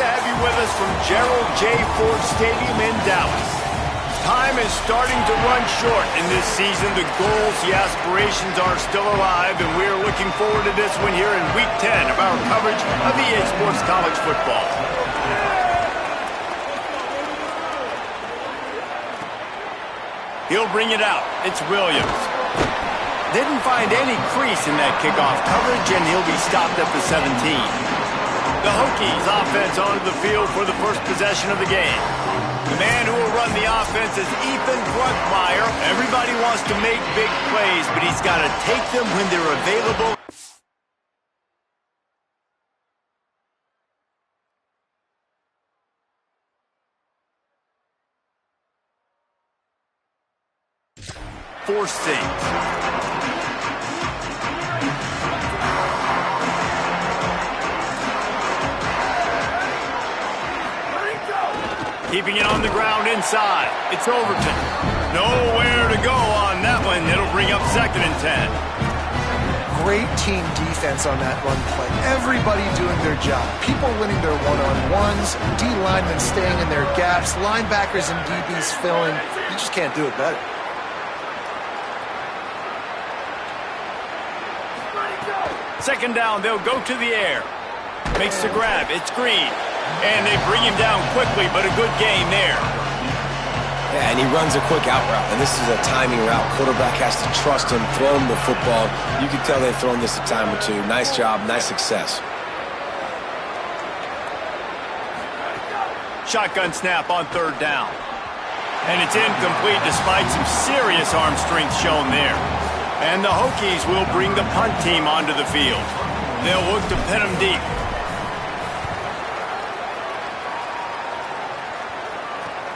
to have you with us from Gerald J. Ford Stadium in Dallas. Time is starting to run short in this season. The goals, the aspirations are still alive, and we're looking forward to this one here in Week 10 of our coverage of EA Sports College Football. He'll bring it out. It's Williams. Didn't find any crease in that kickoff coverage, and he'll be stopped at the 17. The Hokies offense onto the field for the first possession of the game. The man who will run the offense is Ethan Bruckmeyer. Everybody wants to make big plays, but he's got to take them when they're available. Fourth six. Keeping it on the ground inside. It's Overton. Nowhere to go on that one. It'll bring up 2nd and 10. Great team defense on that run play. Everybody doing their job. People winning their one-on-ones, D linemen staying in their gaps, linebackers and DBs filling. You just can't do it better. Second down, they'll go to the air. Makes the grab. It's Green. And they bring him down quickly, but a good game there. Yeah, and he runs a quick out route, and this is a timing route. Quarterback has to trust him, throw him the football. You can tell they've thrown this a time or two. Nice job, nice success. Shotgun snap on 3rd down. And it's incomplete despite some serious arm strength shown there. And the Hokies will bring the punt team onto the field. They'll look to pin them deep.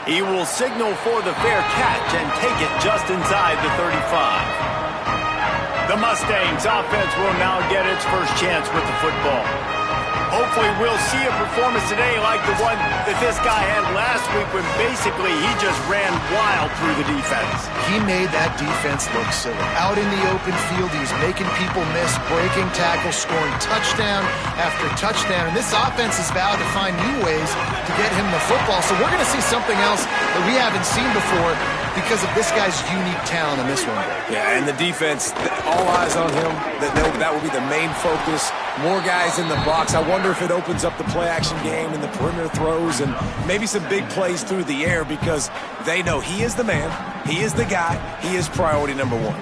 He will signal for the fair catch and take it just inside the 35. The Mustangs offense will now get its first chance with the football. Hopefully we'll see a performance today like the one that this guy had last week when basically he just ran wild through the defense. He made that defense look silly. Out in the open field, he's making people miss, breaking tackles, scoring touchdown after touchdown. And this offense has vowed to find new ways to get him the football. So we're going to see something else that we haven't seen before because of this guy's unique talent in this one. Yeah, and the defense, all eyes on him. That will be the main focus. More guys in the box. I wonder if it opens up the play-action game and the perimeter throws and maybe some big plays through the air because they know he is the man, he is the guy, he is priority number one.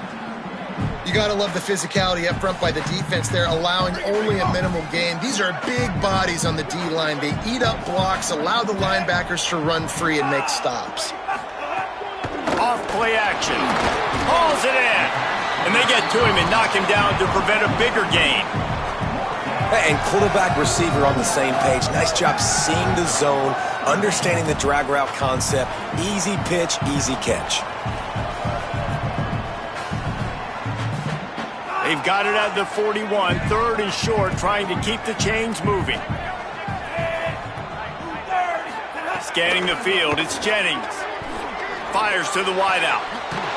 You got to love the physicality up front by the defense there, allowing only a minimal gain. These are big bodies on the D-line. They eat up blocks, allow the linebackers to run free and make stops. Off play action. Hauls it in. And they get to him and knock him down to prevent a bigger gain. And quarterback receiver on the same page. Nice job seeing the zone, understanding the drag route concept. Easy pitch, easy catch. They've got it at the 41, 3rd and short, trying to keep the chains moving. Scanning the field, it's Jennings. Fires to the wideout.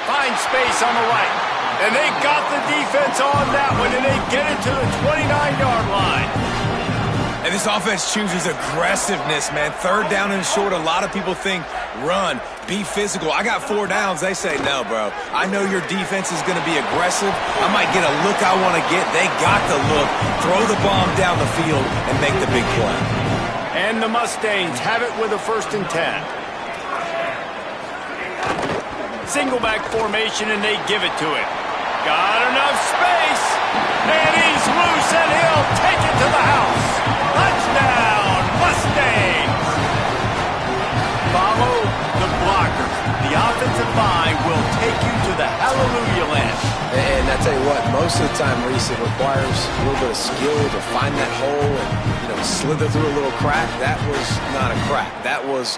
Finds space on the right. And they got the defense on that one, and they get it to the 29-yard line. And this offense chooses aggressiveness, man. 3rd down and short, a lot of people think run, be physical. I got 4 downs. They say, no, bro. I know your defense is going to be aggressive. I might get a look I want to get. They got the look. Throw the bomb down the field and make the big play. And the Mustangs have it with a 1st and 10. Single back formation, and they give it to him. Got enough space, and he's loose, and he'll take it to the house. Touchdown, Mustangs! Follow the blockers. The offensive line will take you to the hallelujah land. And I tell you what, most of the time, Reese, it requires a little bit of skill to find that hole and, slither through a little crack. That was not a crack. That was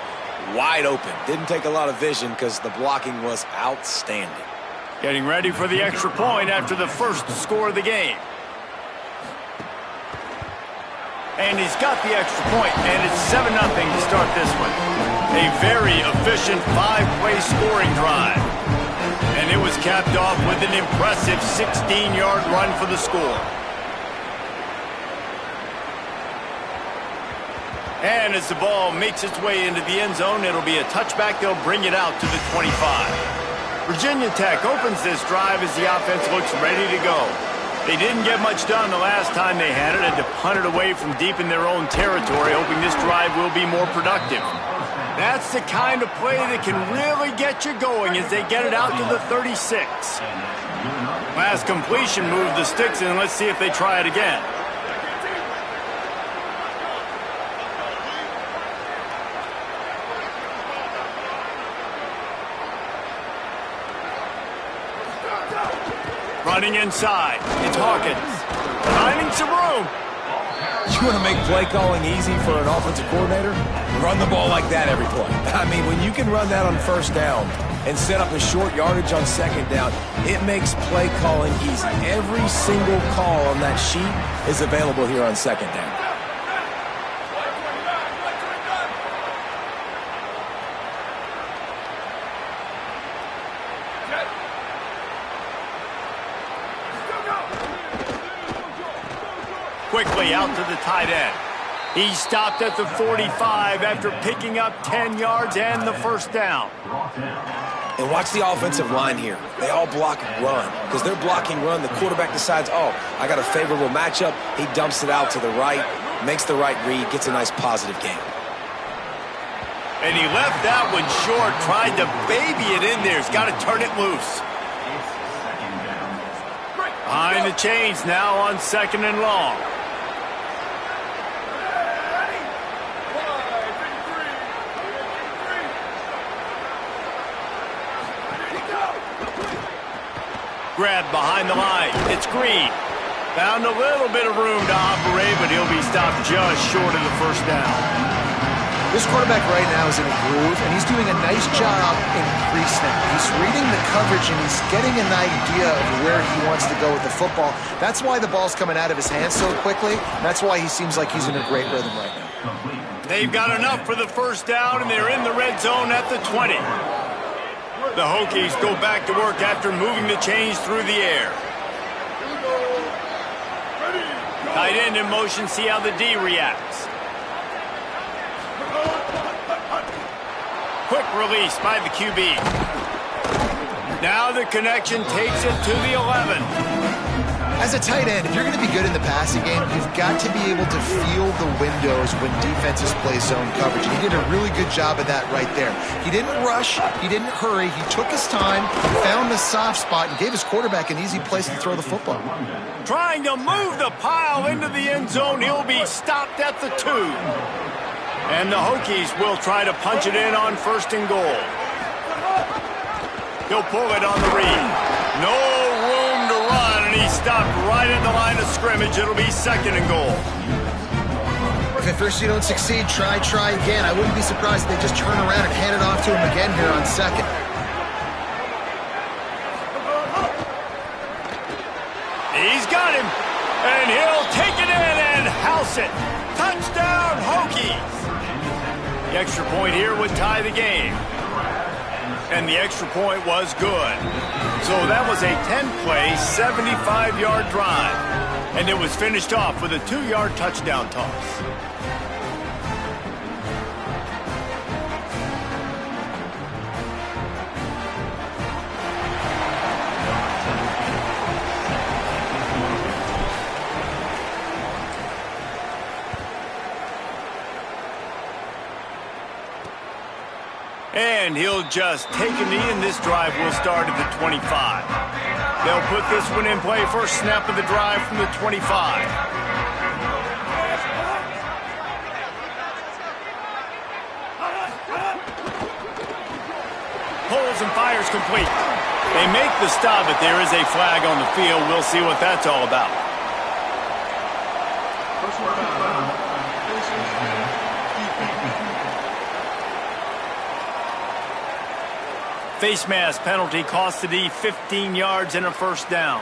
wide open. Didn't take a lot of vision because the blocking was outstanding. Getting ready for the extra point after the first score of the game. And he's got the extra point, and it's 7-0 to start this one. A very efficient 5-play scoring drive. And it was capped off with an impressive 16-yard run for the score. And as the ball makes its way into the end zone, it'll be a touchback. They'll bring it out to the 25. Virginia Tech opens this drive as the offense looks ready to go. They didn't get much done the last time they had it, had to punt it away from deep in their own territory, hoping this drive will be more productive. That's the kind of play that can really get you going as they get it out to the 36. Last completion moved the sticks, and let's see if they try it again. Running inside, it's Hawkins. Finding some room. You want to make play calling easy for an offensive coordinator? Run the ball like that every play. I mean, when you can run that on first down and set up a short yardage on second down, it makes play calling easy. Every single call on that sheet is available here on second down. Quickly out to the tight end. He stopped at the 45 after picking up 10 yards and the first down. And watch the offensive line here. They all block run. Because they're blocking run, the quarterback decides, oh, I got a favorable matchup. He dumps it out to the right, makes the right read, gets a nice positive gain. And he left that one short, tried to baby it in there. He's got to turn it loose. Behind the chains now on second and long. Grabbed behind the line. It's Green. Found a little bit of room to operate, but he'll be stopped just short of the first down. This quarterback right now is in a groove, and he's doing a nice job in pre-snap. He's reading the coverage, and he's getting an idea of where he wants to go with the football. That's why the ball's coming out of his hands so quickly. That's why he seems like he's in a great rhythm right now. They've got enough for the first down, and they're in the red zone at the 20. The Hokies go back to work after moving the chains through the air. Tight end in motion, see how the D reacts. Quick release by the QB. Now the connection takes it to the 11. As a tight end, if you're going to be good in the passing game, you've got to be able to feel the windows when defenses play zone coverage. And he did a really good job of that right there. He didn't rush. He didn't hurry. He took his time, found the soft spot, and gave his quarterback an easy place to throw the football. Trying to move the pile into the end zone. He'll be stopped at the 2. And the Hokies will try to punch it in on first and goal. He'll pull it on the read. No room to run, and he stopped right at the line of scrimmage. It'll be second and goal. If at first you don't succeed, try again. I wouldn't be surprised if they just turn around and hand it off to him again here on second. He's got him, and he'll take it in and house it. Touchdown, Hokies! The extra point here would tie the game. And the extra point was good. So that was a 10-play, 75-yard drive. And it was finished off with a 2-yard touchdown toss. And he'll just take a knee, and this drive will start at the 25. They'll put this one in play. First snap of the drive from the 25. Pulls and fires complete. They make the stop, but there is a flag on the field. We'll see what that's all about. Face mask penalty cost the D 15 yards and a first down.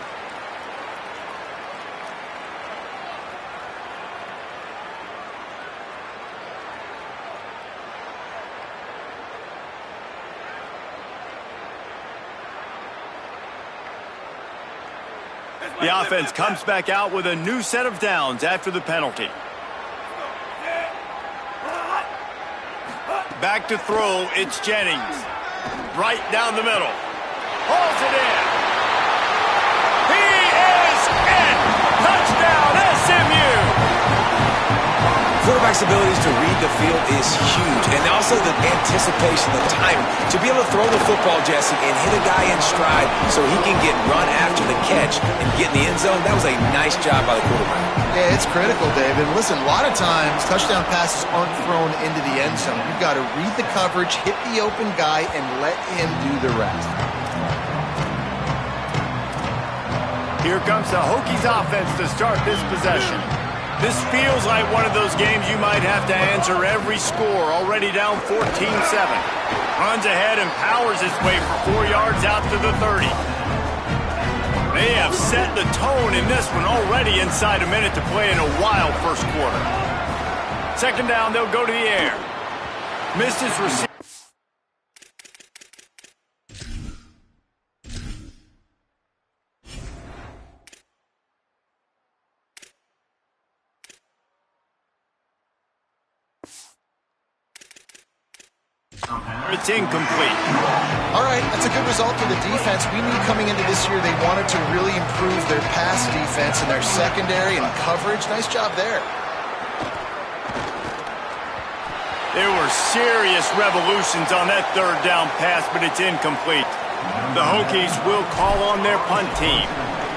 The offense comes back out with a new set of downs after the penalty. Back to throw, it's Jennings. Right down the middle. Hauls it in. He is in! Touchdown, SMU! Quarterback's abilities to read the field is huge, and also the anticipation, the timing. To be able to throw the football, Jesse, and hit a guy in stride so he can get run after the catch and get in the end zone, that was a nice job by the quarterback. Yeah, it's critical, David. Listen, a lot of times touchdown passes aren't thrown into the end zone. You've got to read the coverage, hit the open guy, and let him do the rest. Here comes the Hokies offense to start this possession. This feels like one of those games you might have to answer every score, already down 14-7. Runs ahead and powers his way for 4 yards out to the 30. They have set the tone in this one already inside a minute to play in a wild first quarter. Second down, they'll go to the air. Missed his receiver. It's incomplete. All right, that's a good result for the defense. We knew coming into this year they wanted to really improve their pass defense and their secondary and coverage. Nice job there. There were serious revolutions on that third down pass, but it's incomplete. The Hokies will call on their punt team.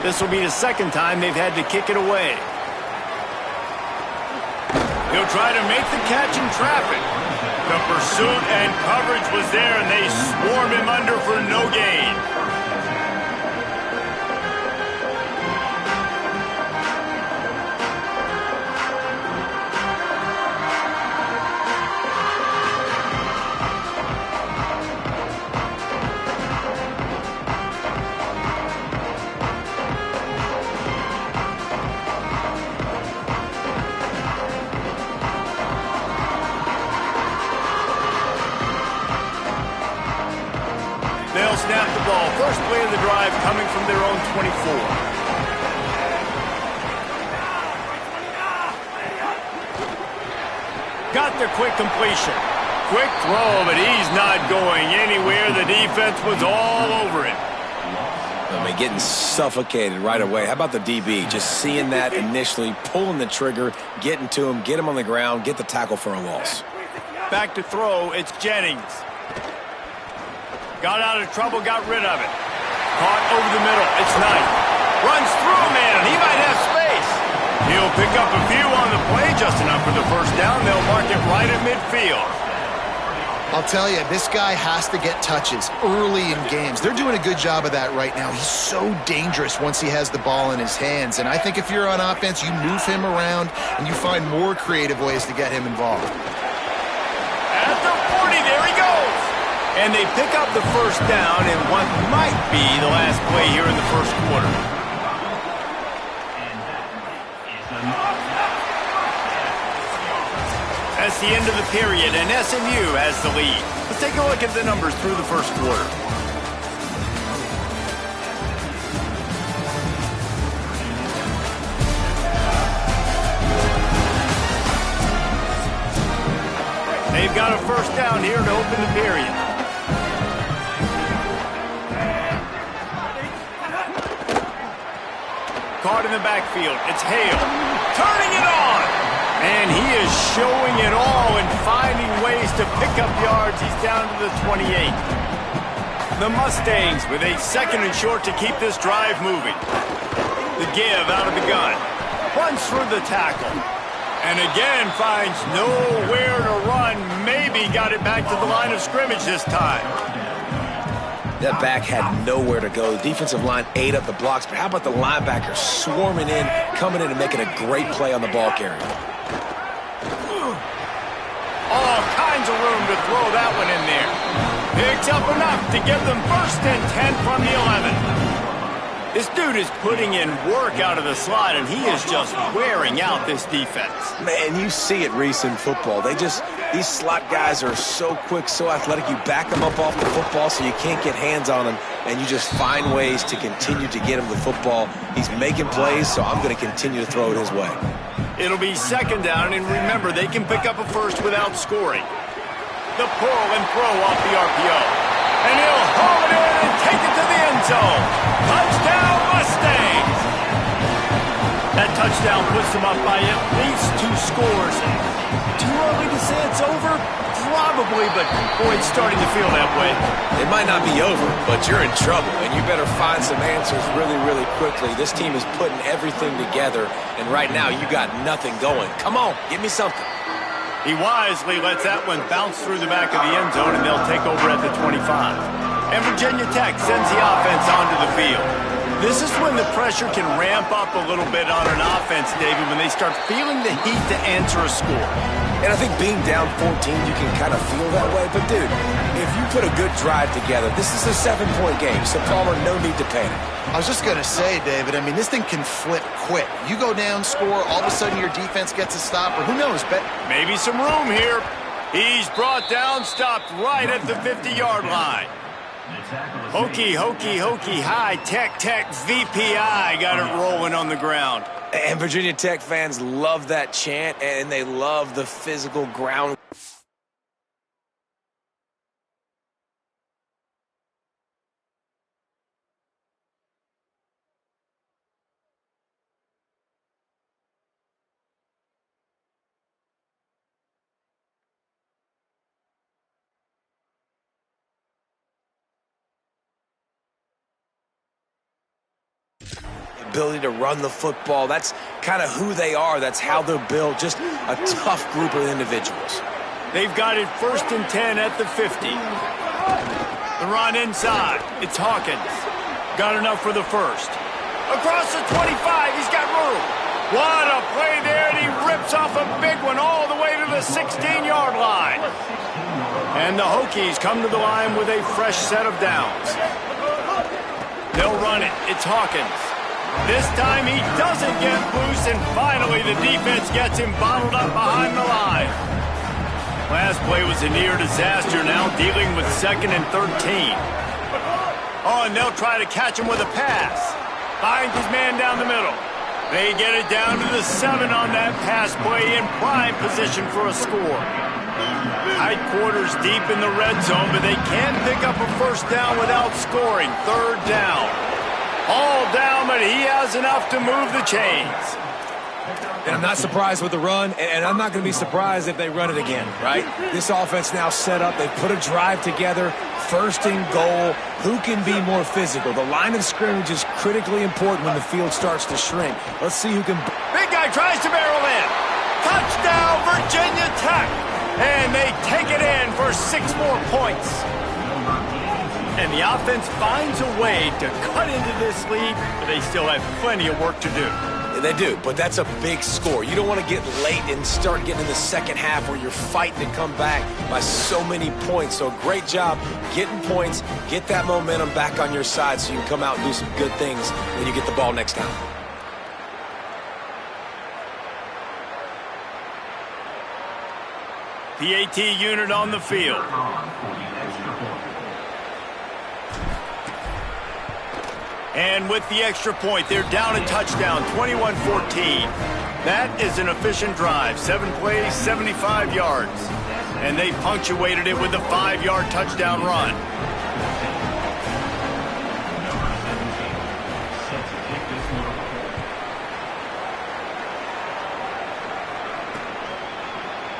This will be the second time they've had to kick it away. He'll try to make the catch in traffic. The pursuit and coverage was there, and they swarm him under for no gain. They'll snap the ball. First play of the drive coming from their own 24. Got the quick completion. Quick throw, but he's not going anywhere. The defense was all over it. I mean, getting suffocated right away. How about the DB? Just seeing that initially, pulling the trigger, getting to him, get him on the ground, get the tackle for a loss. Back to throw, it's Jennings. Got out of trouble, got rid of it. Caught over the middle, it's Knight. Runs through a man, he might have space. He'll pick up a few on the play, just enough for the first down. They'll mark it right at midfield. I'll tell you, this guy has to get touches early in games. They're doing a good job of that right now. He's so dangerous once he has the ball in his hands. And I think if you're on offense, you move him around and you find more creative ways to get him involved. At the 40, there he goes. And they pick up the first down in what might be the last play here in the first quarter. That's the end of the period, and SMU has the lead. Let's take a look at the numbers through the first quarter. They've got a first down here to open the period. Caught in the backfield. It's Hale. Turning it on. And he is showing it all and finding ways to pick up yards. He's down to the 28. The Mustangs with a second and short to keep this drive moving. The give out of the gun. Runs through the tackle. And again finds nowhere to run. Maybe got it back to the line of scrimmage this time. That back had nowhere to go. The defensive line ate up the blocks, but how about the linebacker swarming in, coming in and making a great play on the ball carrier? All kinds of room to throw that one in there. Picks up enough to give them first and 10 from the 11. This dude is putting in work out of the slot, and he is just wearing out this defense. Man, you see it, Reese, in football. These slot guys are so quick, so athletic. You back them up off the football so you can't get hands on them, and you just find ways to continue to get him the football. He's making plays, so I'm going to continue to throw it his way. It'll be second down, and remember, they can pick up a first without scoring. the pull and throw off the RPO. And he'll haul it in and take it to the end zone. Touchdown, Mustangs! That touchdown puts them up by at least 2 scores. Too early to say it's over? Probably, but boy, it's starting to feel that way. It might not be over, but you're in trouble, and you better find some answers really, really quickly. This team is putting everything together, and right now you got nothing going. Come on, give me something. He wisely lets that one bounce through the back of the end zone, and they'll take over at the 25. And Virginia Tech sends the offense onto the field. This is when the pressure can ramp up a little bit on an offense, David, when they start feeling the heat to answer a score. And I think being down 14, you can kind of feel that way. But, dude, if you put a good drive together, this is a 7-point game. So, Palmer, no need to panic. I was just going to say, David, I mean, this thing can flip quick. You go down, score, all of a sudden your defense gets a stop, or who knows, maybe some room here. He's brought down, stopped right at the 50-yard line. Hokey, high, Tech, VPI got it rolling on the ground. And Virginia Tech fans love that chant, and they love the physical ground. Ability to run the football. That's kind of who they are. That's how they're built. Just a tough group of individuals. They've got it 1st and 10 at the 50. The run inside. It's Hawkins. Got enough for the first. Across the 25. He's got room. What a play there, and he rips off a big one all the way to the 16-yard line. And the Hokies come to the line with a fresh set of downs. They'll run it. It's Hawkins. This time he doesn't get loose, and finally the defense gets him bottled up behind the line. Last play was a near disaster, now dealing with 2nd and 13. Oh, and they'll try to catch him with a pass. Finds his man down the middle. They get it down to the 7 on that pass play, in prime position for a score. Tight quarters deep in the red zone, but they can't pick up a first down without scoring. 3rd down. All down, but he has enough to move the chains. And I'm not surprised with the run, and I'm not going to be surprised if they run it again, right? This offense now set up. They put a drive together, 1st and goal. Who can be more physical? The line of scrimmage is critically important when the field starts to shrink. Let's see who can... Big guy tries to barrel in. Touchdown, Virginia Tech. And they take it in for 6 more points. And the offense finds a way to cut into this lead, but they still have plenty of work to do. They do, but that's a big score. You don't want to get late and start getting in the second half where you're fighting to come back by so many points. So great job getting points, get that momentum back on your side so you can come out and do some good things when you get the ball next time. PAT unit on the field. And with the extra point, they're down a touchdown, 21-14. That is an efficient drive. 7 plays, 75 yards. And they punctuated it with a 5-yard touchdown run.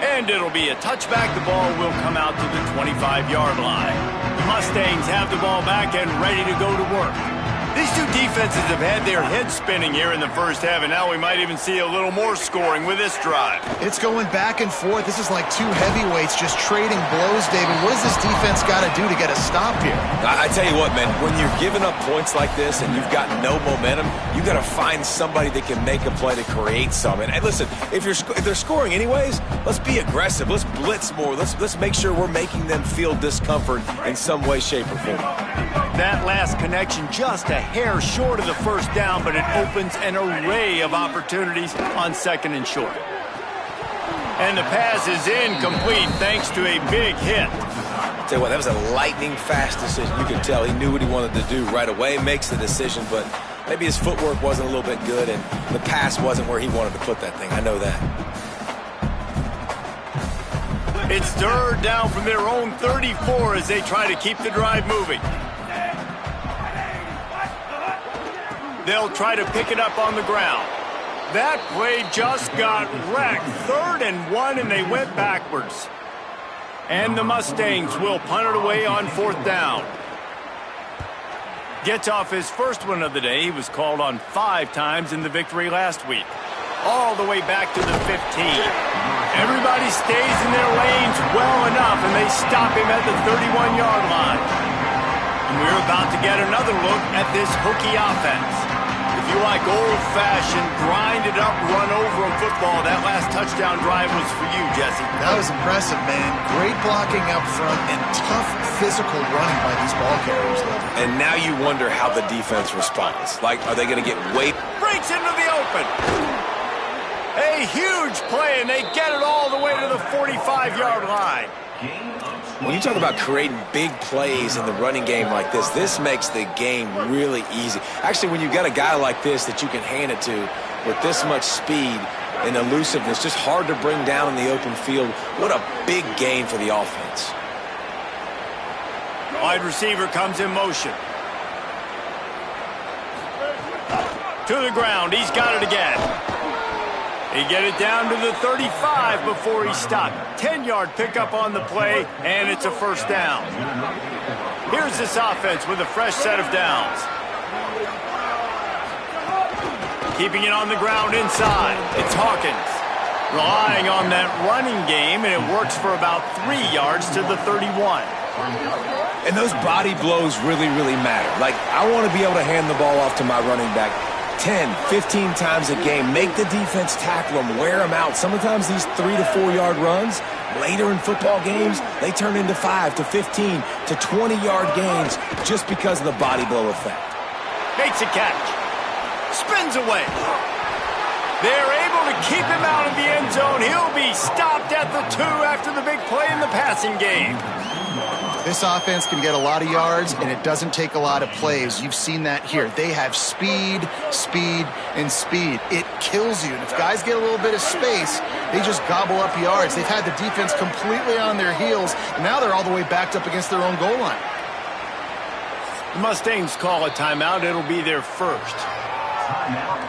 And it'll be a touchback. The ball will come out to the 25-yard line. The Mustangs have the ball back and ready to go to work. These two defenses have had their heads spinning here in the first half, and now we might even see a little more scoring with this drive. It's going back and forth. This is like 2 heavyweights just trading blows, David. What does this defense got to do to get a stop here? I tell you what, man, when you're giving up points like this and you've got no momentum, you got to find somebody that can make a play to create some. And listen, if they're scoring anyways, let's be aggressive. Let's blitz more. Let's make sure we're making them feel discomfort in some way, shape, or form. That last connection just a hair short of the first down, but it opens an array of opportunities on 2nd and short. And the pass is incomplete thanks to a big hit. I'll tell you what, that was a lightning-fast decision. You can tell he knew what he wanted to do right away, makes the decision, but maybe his footwork wasn't a little bit good, and the pass wasn't where he wanted to put that thing. I know that. It's third down from their own 34 as they try to keep the drive moving. They'll try to pick it up on the ground. That play just got wrecked. 3rd and 1, and they went backwards. And the Mustangs will punt it away on 4th down. Gets off his first one of the day. He was called on 5 times in the victory last week. All the way back to the 15. Everybody stays in their lanes well enough, and they stop him at the 31-yard line. And we're about to get another look at this Hokie offense. If you like old-fashioned, grind-it-up, run-over football, that last touchdown drive was for you, Jesse. That was impressive, man. Great blocking up front and tough physical running by these ball carriers. And now you wonder how the defense responds. Like, are they going to get weight? Breaks into the open. A huge play, and they get it all the way to the 45-yard line. When you talk about creating big plays in the running game like this makes the game really easy. Actually, when you got a guy like this that you can hand it to with this much speed and elusiveness, just hard to bring down in the open field, what a big gain for the offense. Wide receiver comes in motion. To the ground. He's got it again. They get it down to the 35 before he's stopped. 10-yard pickup on the play, and it's a first down. Here's this offense with a fresh set of downs. Keeping it on the ground inside. It's Hawkins. Relying on that running game, and it works for about 3 yards to the 31. And those body blows really, really matter. Like, I want to be able to hand the ball off to my running back 10, 15 times a game. Make the defense tackle them, wear them out. Sometimes these 3 to 4 yard runs, later in football games, they turn into 5 to 15 to 20-yard gains just because of the body blow effect. Makes a catch. Spins away. They're able to keep him out of the end zone. He'll be stopped at the 2 after the big play in the passing game. This offense can get a lot of yards, and it doesn't take a lot of plays. You've seen that here. They have speed, speed, and speed. It kills you. And if guys get a little bit of space, they just gobble up yards. They've had the defense completely on their heels, and now they're all the way backed up against their own goal line. The Mustangs call a timeout. It'll be their first.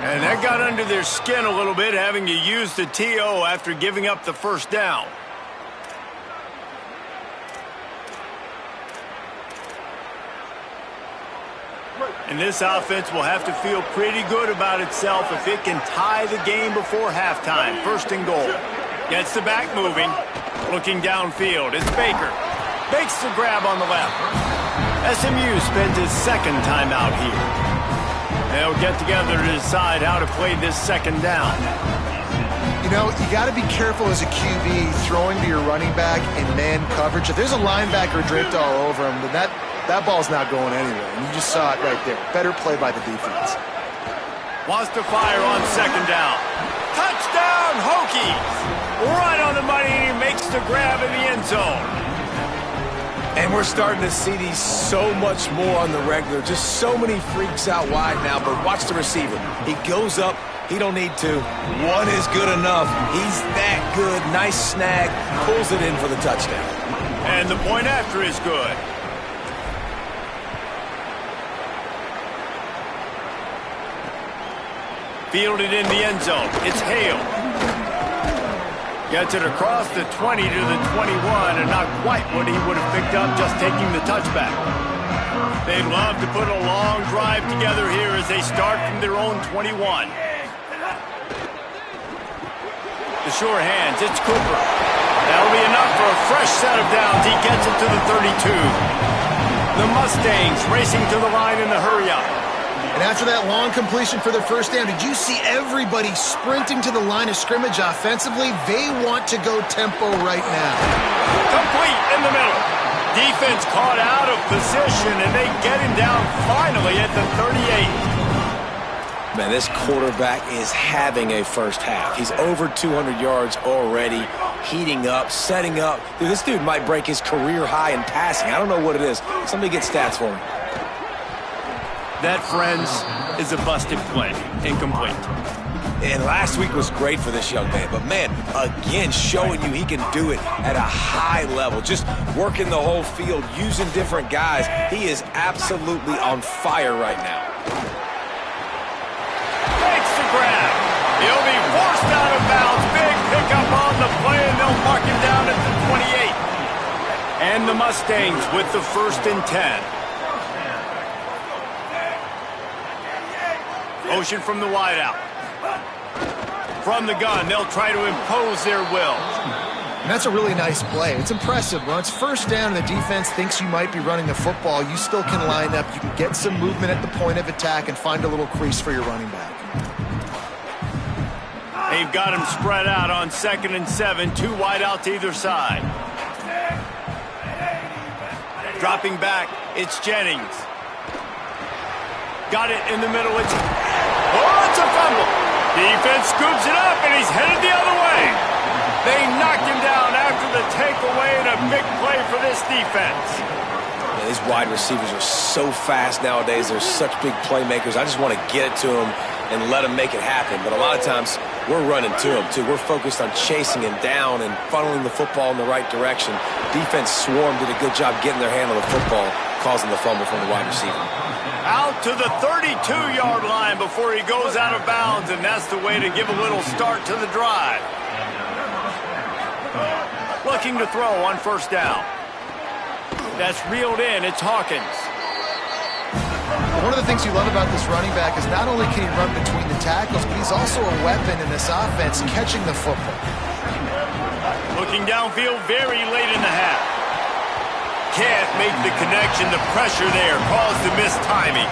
And that got under their skin a little bit, having to use the TO after giving up the first down. And this offense will have to feel pretty good about itself if it can tie the game before halftime. First and goal. Gets the back moving. Looking downfield. It's Baker. Makes the grab on the left. SMU spends his second time out here. They'll get together to decide how to play this second down. You know, you got to be careful as a QB throwing to your running back in man coverage. If there's a linebacker draped all over him, then that ball's not going anywhere. And you just saw it right there. Better play by the defense. Wants to fire on second down. Touchdown, Hokies! Right on the money, and he makes the grab in the end zone. And we're starting to see these so much more on the regular. Just so many freaks out wide now, but watch the receiver. He goes up. He don't need to. One is good enough. He's that good. Nice snag. Pulls it in for the touchdown. And the point after is good. Fielded in the end zone. It's Hale. Gets it across the 20 to the 21, and not quite what he would have picked up just taking the touchback. They'd love to put a long drive together here as they start from their own 21. The sure hands, it's Cooper. That'll be enough for a fresh set of downs. He gets it to the 32. The Mustangs racing to the line in the hurry-up. And after that long completion for the first down, did you see everybody sprinting to the line of scrimmage offensively? They want to go tempo right now. Complete in the middle. Defense caught out of position, and they get him down finally at the 38. Man, this quarterback is having a first half. He's over 200 yards already, heating up, setting up. Dude, this dude might break his career high in passing. I don't know what it is. Somebody get stats for him. That, friends, is a busted play. Incomplete. And last week was great for this young man. But, man, again, showing you he can do it at a high level. Just working the whole field, using different guys. He is absolutely on fire right now. Makes the grab. He'll be forced out of bounds. Big pickup on the play, and they'll mark him down at the 28. And the Mustangs with the 1st and 10. Motion from the wideout. From the gun, they'll try to impose their will. And that's a really nice play. It's impressive. When it's 1st down and the defense thinks you might be running the football, you still can line up. You can get some movement at the point of attack and find a little crease for your running back. They've got him spread out on 2nd and 7, 2 wide out to either side. Dropping back, it's Jennings. Got it in the middle. It's a fumble. Defense scoops it up, and he's headed the other way. They knocked him down after the takeaway, and a big play for this defense. Yeah, these wide receivers are so fast nowadays. They're such big playmakers. I just want to get it to them and let them make it happen. But a lot of times, we're running to them, too. We're focused on chasing him down and funneling the football in the right direction. Defense swarm did a good job getting their hand on the football, causing the fumble from the wide receiver. Out to the 32-yard line before he goes out of bounds, and that's the way to give a little start to the drive. Looking to throw on 1st down. That's reeled in. It's Hawkins. One of the things you love about this running back is not only can he run between the tackles, but he's also a weapon in this offense catching the football. Looking downfield very late in the half. Can't make the connection. The pressure there caused the missed timing.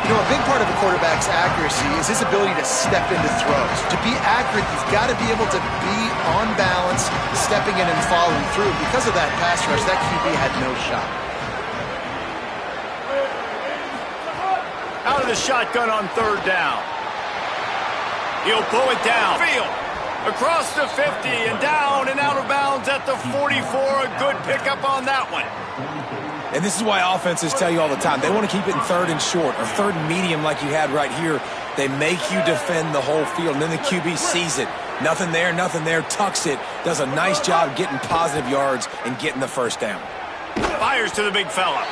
You know, a big part of a quarterback's accuracy is his ability to step into throws. To be accurate, you've got to be able to be on balance, stepping in and following through. Because of that pass rush, that QB had no shot. Out of the shotgun on 3rd down. He'll pull it down. Field. Across the 50 and down and out of bounds at the 44. A good pickup on that one. And this is why offenses tell you all the time, they want to keep it in 3rd and short or 3rd and medium like you had right here. They make you defend the whole field, and then the QB sees it. Nothing there, tucks it, does a nice job getting positive yards and getting the 1st down. Fires to the big fella.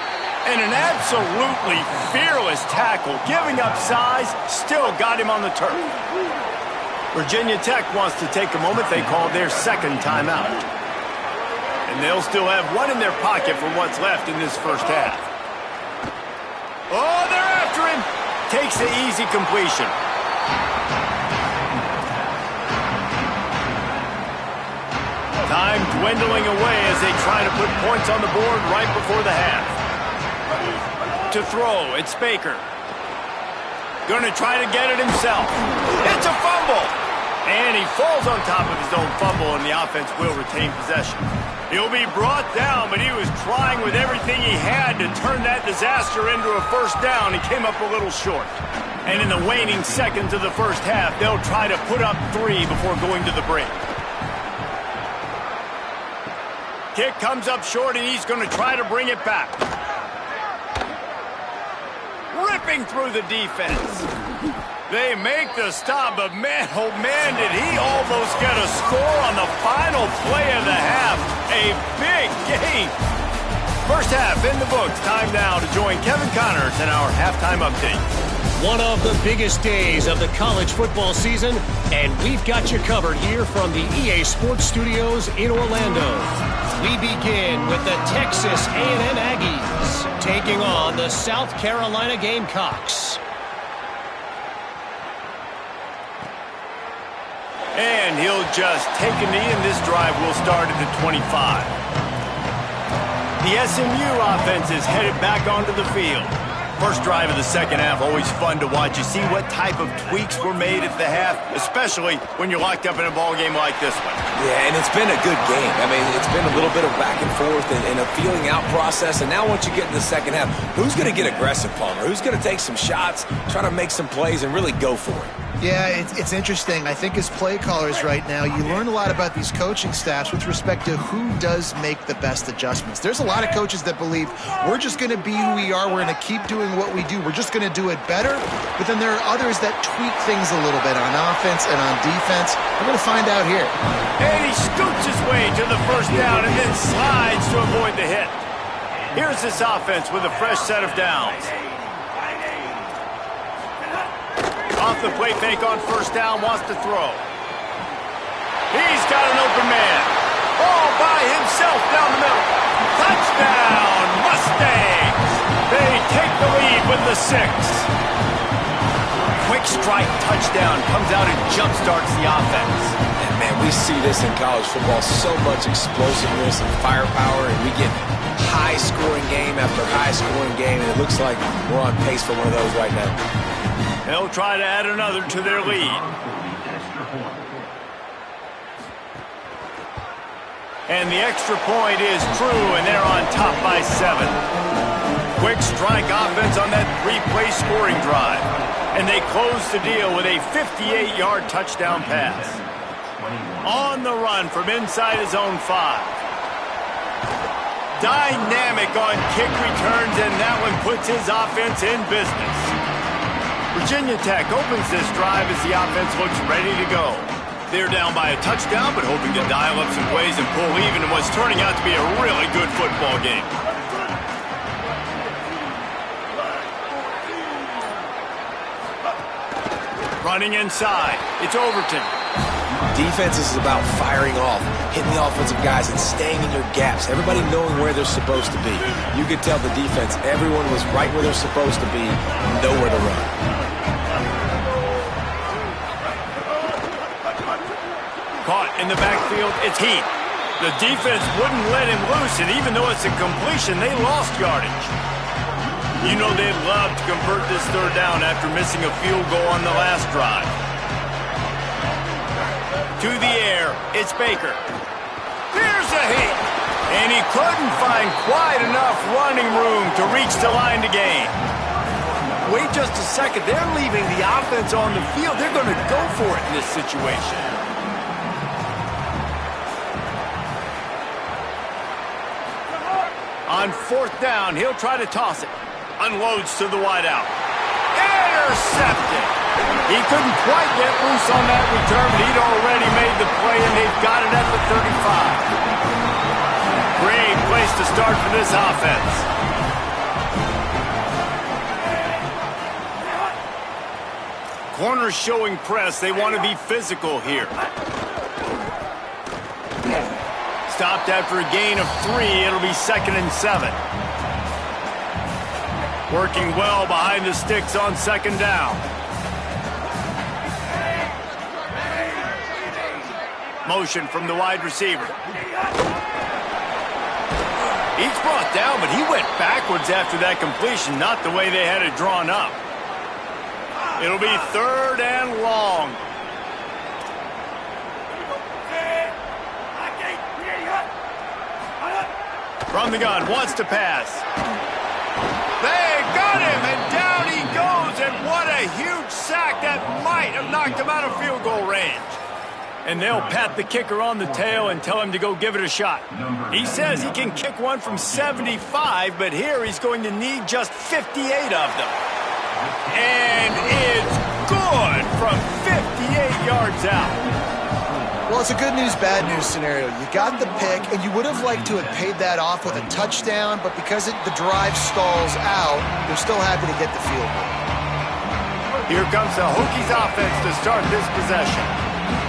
And an absolutely fearless tackle, giving up size, still got him on the turf. Virginia Tech wants to take a moment. They called their 2nd timeout. And they'll still have one in their pocket for what's left in this 1st half. Oh, they're after him. Takes the easy completion. Time dwindling away as they try to put points on the board right before the half. To throw, it's Baker. Gonna try to get it himself. It's a fumble! And he falls on top of his own fumble, and the offense will retain possession. He'll be brought down, but he was trying with everything he had to turn that disaster into a 1st down. He came up a little short. And in the waning seconds of the 1st half, they'll try to put up 3 before going to the break. Kick comes up short, and he's going to try to bring it back. Ripping through the defense. They make the stop, but man, oh man, did he almost get a score on the final play of the half. A big game. 1st half in the books. Time now to join Kevin Connors in our halftime update. One of the biggest days of the college football season, and we've got you covered here from the EA Sports Studios in Orlando. We begin with the Texas A&M Aggies taking on the South Carolina Gamecocks. And he'll just take a knee, and this drive will start at the 25. The SMU offense is headed back onto the field. First drive of the 2nd half, always fun to watch. You see what type of tweaks were made at the half, especially when you're locked up in a ball game like this one. Yeah, and it's been a good game. I mean, it's been a little bit of back and forth and a feeling out process. And now once you get in the 2nd half, who's going to get aggressive, Palmer? Who's going to take some shots, try to make some plays, and really go for it? Yeah, it's interesting. I think as play callers right now, you learn a lot about these coaching staffs with respect to who does make the best adjustments. There's a lot of coaches that believe we're just going to be who we are. We're going to keep doing what we do. We're just going to do it better. But then there are others that tweak things a little bit on offense and on defense. We're going to find out here. And he scoots his way to the first down and then slides to avoid the hit. Here's this offense with a fresh set of downs. Off the play fake on first down, wants to throw. He's got an open man. All by himself down the middle. Touchdown, Mustangs! They take the lead with the 6. Quick strike touchdown comes out and jumpstarts the offense. And man, we see this in college football, so much explosiveness and firepower, and we get high-scoring game after high-scoring game, and it looks like we're on pace for one of those right now. They'll try to add another to their lead. And the extra point is true, and they're on top by 7. Quick strike offense on that 3-play scoring drive. And they close the deal with a 58-yard touchdown pass. On the run from inside his own 5. Dynamic on kick returns, and that one puts his offense in business. Virginia Tech opens this drive as the offense looks ready to go. They're down by a touchdown, but hoping to dial up some plays and pull even in what's turning out to be a really good football game. Running inside, it's Overton. Defense is about firing off, hitting the offensive guys, and staying in your gaps. Everybody knowing where they're supposed to be. You could tell the defense, everyone was right where they're supposed to be, nowhere to run. Caught in the backfield, it's Heath. The defense wouldn't let him loose, and even though it's a completion, they lost yardage. You know they'd love to convert this third down after missing a field goal on the last drive. To the air, it's Baker. Here's a hit. And he couldn't find quite enough running room to reach the line to gain. Wait just a second. They're leaving the offense on the field. They're going to go for it in this situation. On fourth down, he'll try to toss it. Unloads to the wideout. Intercepted. He couldn't quite get loose on that return, but he'd already made the play, and they've got it at the 35. Great place to start for this offense. Corners showing press. They want to be physical here. Stopped after a gain of 3. It'll be 2nd and 7. Working well behind the sticks on 2nd down. Motion from the wide receiver. He's brought down, but he went backwards after that completion, not the way they had it drawn up. It'll be 3rd and long. From the gun, wants to pass. They got him, and down he goes, and what a huge sack that might have knocked him out of field goal range. And they'll pat the kicker on the tail and tell him to go give it a shot. He says he can kick one from 75, but here he's going to need just 58 of them. And it's good from 58 yards out. Well, it's a good news, bad news scenario. You got the pick, and you would have liked to have paid that off with a touchdown, but because the drive stalls out, they're still happy to get the field goal. Here comes the Hokies offense to start this possession.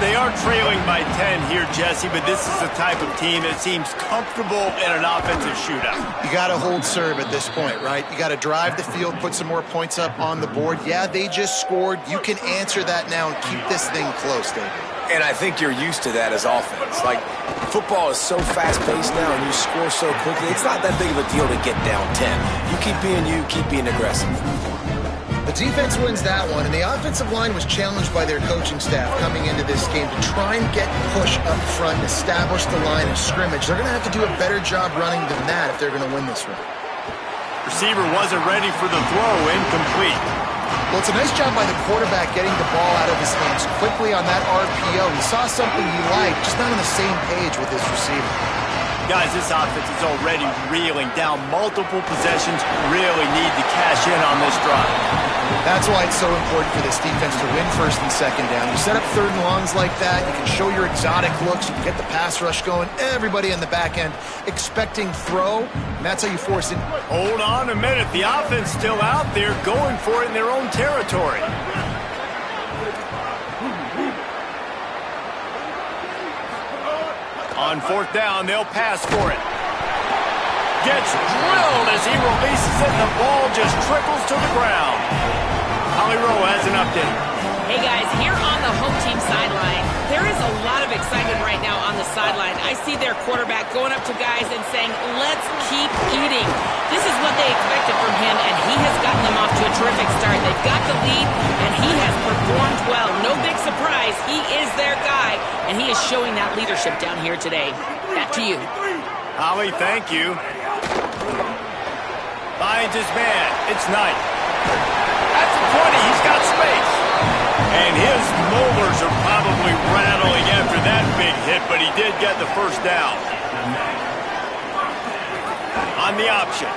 They are trailing by 10 here, Jesse, but this is the type of team that seems comfortable in an offensive shootout. You got to hold serve at this point, right? You got to drive the field, put some more points up on the board. Yeah, they just scored. You can answer that now and keep this thing close, David. And I think you're used to that as offense. Like, football is so fast-paced now and you score so quickly, it's not that big of a deal to get down 10. You, keep being aggressive. The defense wins that one, and the offensive line was challenged by their coaching staff coming into this game to try and get push up front and establish the line of scrimmage. They're going to have to do a better job running than that if they're going to win this one. Receiver wasn't ready for the throw, incomplete. Well, it's a nice job by the quarterback getting the ball out of his hands quickly on that RPO. He saw something he liked, just not on the same page with his receiver. Guys, this offense is already reeling down multiple possessions. Really need to cash in on this drive. That's why it's so important for this defense to win first and second down. You set up third and longs like that, you can show your exotic looks, you can get the pass rush going, everybody in the back end expecting throw, and that's how you force it. Hold on a minute. The offense still out there going for it in their own territory. On fourth down, they'll pass for it. Gets drilled as he releases it, and the ball just trickles to the ground. Holly Rowe has an update. Hey guys, here on the home team sideline, there is a lot of excitement right now on the sideline. I see their quarterback going up to guys and saying, let's keep eating. This is what they expected from him, and he has gotten them off to a terrific start. They've got the lead, and he has performed well. No big surprise. He is their guy, and he is showing that leadership down here today. Back to you. Holly, thank you. Finds his man. It's Knight. At the 20, he's got space. And his molars are probably rattling after that big hit, but he did get the first down. On the option.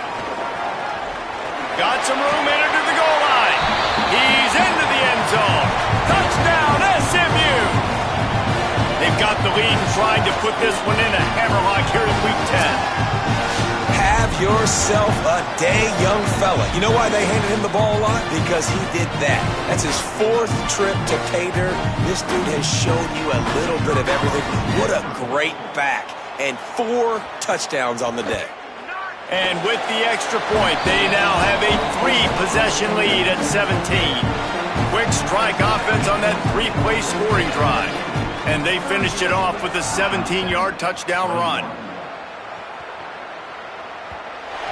Got some room in to the goal line. He's into the end zone. Touchdown, SMU! They've got the lead and trying to put this one in a hammerlock here in Week 10. Have yourself a day, young fella. You know why they handed him the ball a lot? Because he did that. That's his fourth trip to pay dirt. This dude has shown you a little bit of everything. What a great back. And 4 touchdowns on the day. And with the extra point, they now have a 3-possession lead at 17. Quick strike offense on that 3-play scoring drive. And they finished it off with a 17-yard touchdown run.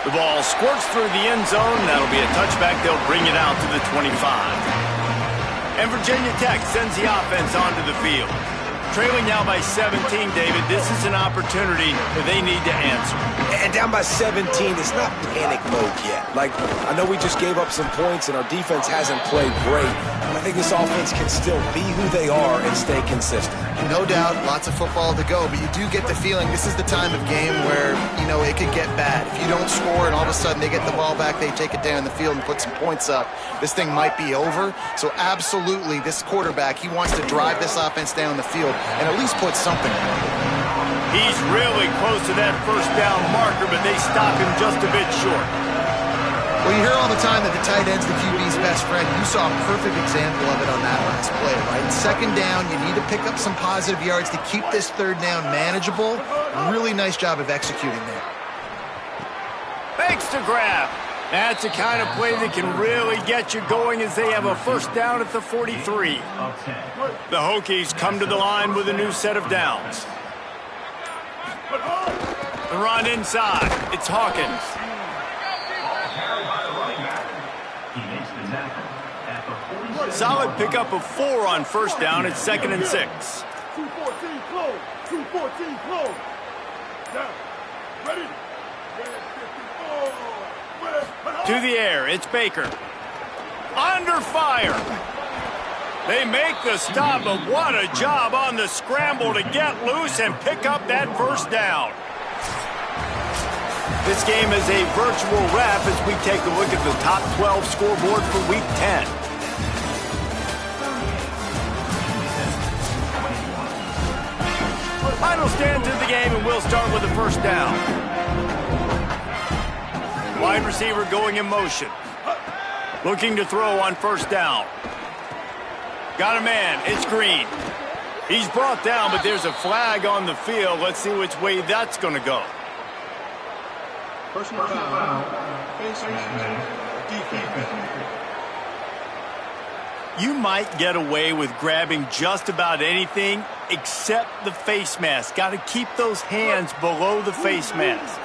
The ball squirts through the end zone. That'll be a touchback. They'll bring it out to the 25. And Virginia Tech sends the offense onto the field. Trailing now by 17, David, this is an opportunity that they need to answer. And down by 17, it's not panic mode yet. Like, I know we just gave up some points and our defense hasn't played great, but I think this offense can still be who they are and stay consistent. No doubt, lots of football to go, but you do get the feeling this is the time of game where, you know, it could get bad. If you don't score and all of a sudden they get the ball back, they take it down the field and put some points up, this thing might be over. So absolutely, this quarterback, he wants to drive this offense down the field and at least put something on it. He's really close to that first down marker, but they stop him just a bit short. Well, you hear all the time that the tight end's the QB's best friend. You saw a perfect example of it on that last play, right? Second down, you need to pick up some positive yards to keep this third down manageable. Really nice job of executing there. Fakes to grab. That's the kind of play that can really get you going as they have a first down at the 43. The Hokies come to the line with a new set of downs. The run inside. It's Hawkins. Solid pickup of 4 on first down. It's 2nd and 6. 214 close. 214 close. Down. Ready. To the air. It's Baker. Under fire. They make the stop, but what a job on the scramble to get loose and pick up that first down. This game is a virtual wrap as we take a look at the top 12 scoreboard for Week 10. Final stands of the game, and we'll start with the first down. Wide receiver going in motion. Looking to throw on first down. Got a man. It's Green. He's brought down, but there's a flag on the field. Let's see which way that's going to go. Personal foul. Face mask. Defense. You might get away with grabbing just about anything except the face mask. Got to keep those hands below the face mask.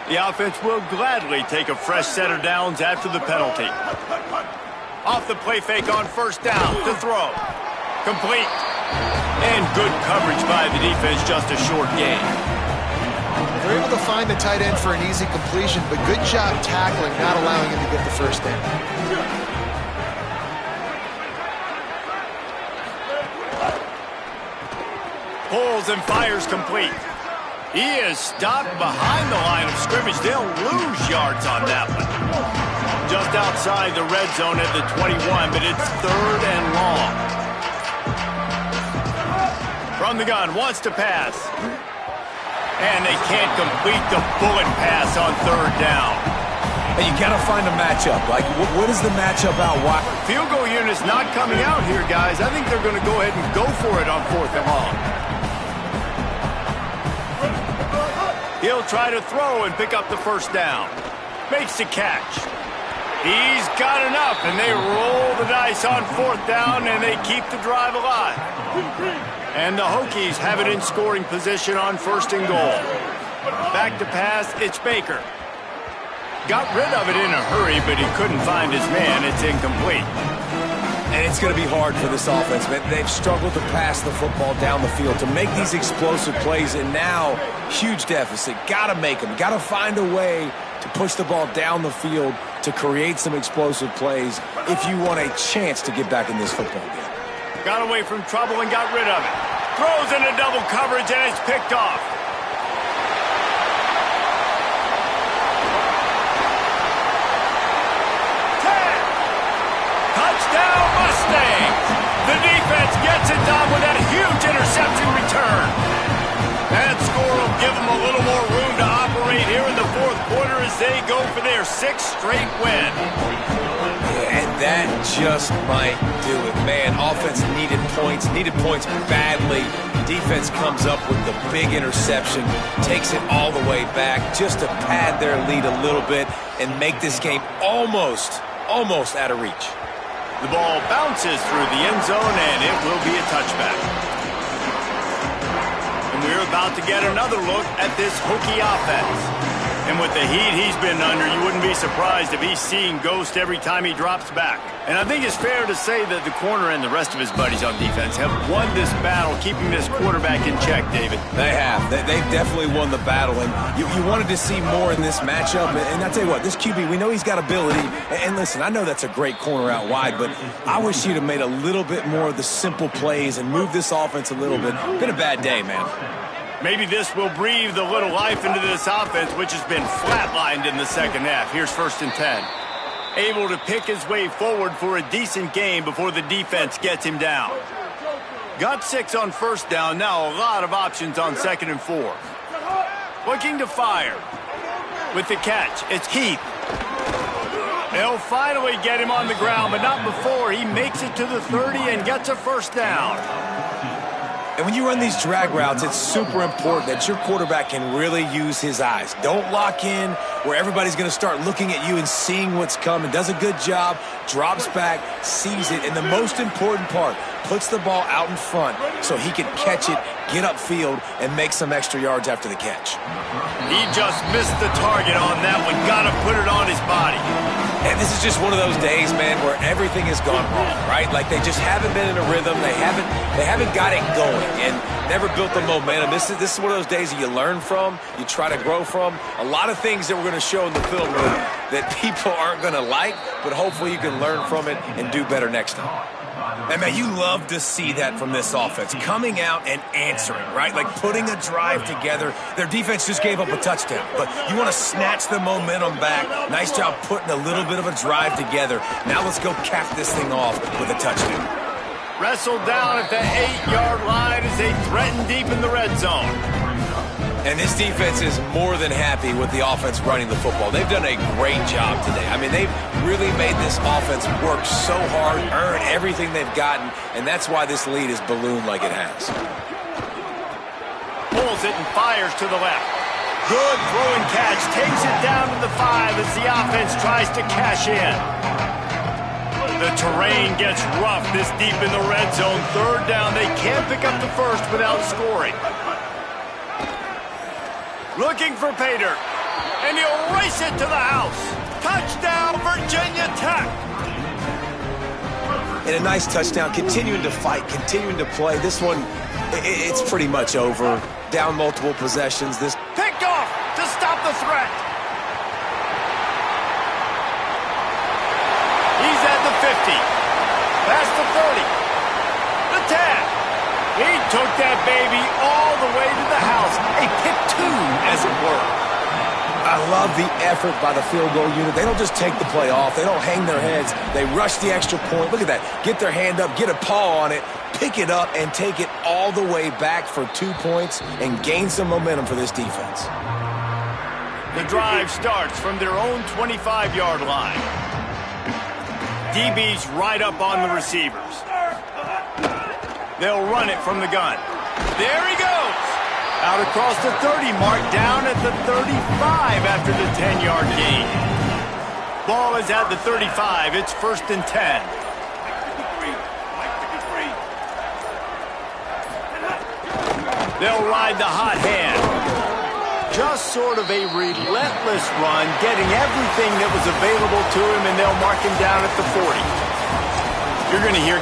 The offense will gladly take a fresh set of downs after the penalty. Off the play fake on first down to throw. Complete. And good coverage by the defense, just a short gain. They're able to find the tight end for an easy completion, but good job tackling, not allowing him to get the first down. Pulls and fires complete. He is stopped behind the line of scrimmage. They'll lose yards on that one. Just outside the red zone at the 21, but it's 3rd and long. From the gun, wants to pass. And they can't complete the bullet pass on 3rd down. And you got to find a matchup. Like, what is the matchup out wide? Field goal unit's not coming out here, guys. I think they're going to go ahead and go for it on 4th and long. He'll try to throw and pick up the first down. Makes the catch. He's got enough, and they roll the dice on 4th down, and they keep the drive alive. And the Hokies have it in scoring position on 1st and goal. Back to pass, it's Baker. Got rid of it in a hurry, but he couldn't find his man. It's incomplete. And it's going to be hard for this offense, man. They've struggled to pass the football down the field, to make these explosive plays, and now, huge deficit. Got to make them. Got to find a way to push the ball down the field to create some explosive plays if you want a chance to get back in this football game. Got away from trouble and got rid of it. Throws into double coverage, and it's picked off. Touchdown Mustangs! The defense gets it done with that huge interception return. That score will give them a little more room to operate here in the 4th quarter as they go for their 6th straight win. Yeah, and that just might do it. Man, offense needed points badly. Defense comes up with the big interception, takes it all the way back just to pad their lead a little bit and make this game almost out of reach. The ball bounces through the end zone, and it will be a touchback. And we're about to get another look at this Hokie offense. And with the heat he's been under, you wouldn't be surprised if he's seeing ghost every time he drops back. And I think it's fair to say that the corner and the rest of his buddies on defense have won this battle, keeping this quarterback in check, David. They have. They've definitely won the battle. And you wanted to see more in this matchup. And I'll tell you what, this QB, we know he's got ability. And listen, I know that's a great corner out wide, but I wish he'd have made a little bit more of the simple plays and moved this offense a little bit. Been a bad day, man. Maybe this will breathe a little life into this offense, which has been flatlined in the second half. Here's 1st and 10. Able to pick his way forward for a decent game before the defense gets him down. Got 6 on 1st down. Now a lot of options on 2nd and 4. Looking to fire. With the catch, it's Heath. They'll finally get him on the ground, but not before he makes it to the 30 and gets a 1st down. And when you run these drag routes, it's super important that your quarterback can really use his eyes. Don't lock in where everybody's going to start looking at you and seeing what's coming. Does a good job, drops back, sees it, and the most important part, puts the ball out in front so he can catch it, get upfield, and make some extra yards after the catch. He just missed the target on that one. Got to put it on his body. And this is just one of those days, man, where everything has gone wrong, right? Like they just haven't been in a rhythm. They haven't got it going and never built the momentum. This is one of those days that you learn from, you try to grow from. A lot of things that we're going to show in the film room that people aren't going to like, but hopefully you can learn from it and do better next time. And, man, you love to see that from this offense, coming out and answering, right? Like putting a drive together. Their defense just gave up a touchdown, but you want to snatch the momentum back. Nice job putting a little bit of a drive together. Now let's go cap this thing off with a touchdown. Wrestled down at the 8-yard line as they threaten deep in the red zone. And this defense is more than happy with the offense running the football. They've done a great job today. I mean, they've really made this offense work so hard, earn everything they've gotten, and that's why this lead is ballooned like it has. Pulls it and fires to the left. Good throwing catch. Takes it down to the 5 as the offense tries to cash in. The terrain gets rough this deep in the red zone. 3rd down. They can't pick up the first without scoring. Looking for Pater, and he'll race it to the house. Touchdown, Virginia Tech. And a nice touchdown, continuing to fight, continuing to play. This one, it's pretty much over. Down multiple possessions. This picked off to stop the threat. He's at the 50, past the 30, the 10. He took that baby all the way to the house. A pick 2, as it were. I love the effort by the field goal unit. They don't just take the play off. They don't hang their heads. They rush the extra point. Look at that. Get their hand up, get a paw on it, pick it up, and take it all the way back for 2 points and gain some momentum for this defense. The drive starts from their own 25-yard line. DB's right up on the receivers. They'll run it from the gun. There he goes. Out across the 30 mark, down at the 35 after the 10-yard gain. Ball is at the 35. It's 1st and 10. They'll ride the hot hand. Just sort of a relentless run, getting everything that was available to him, and they'll mark him down at the 40. You're going to hear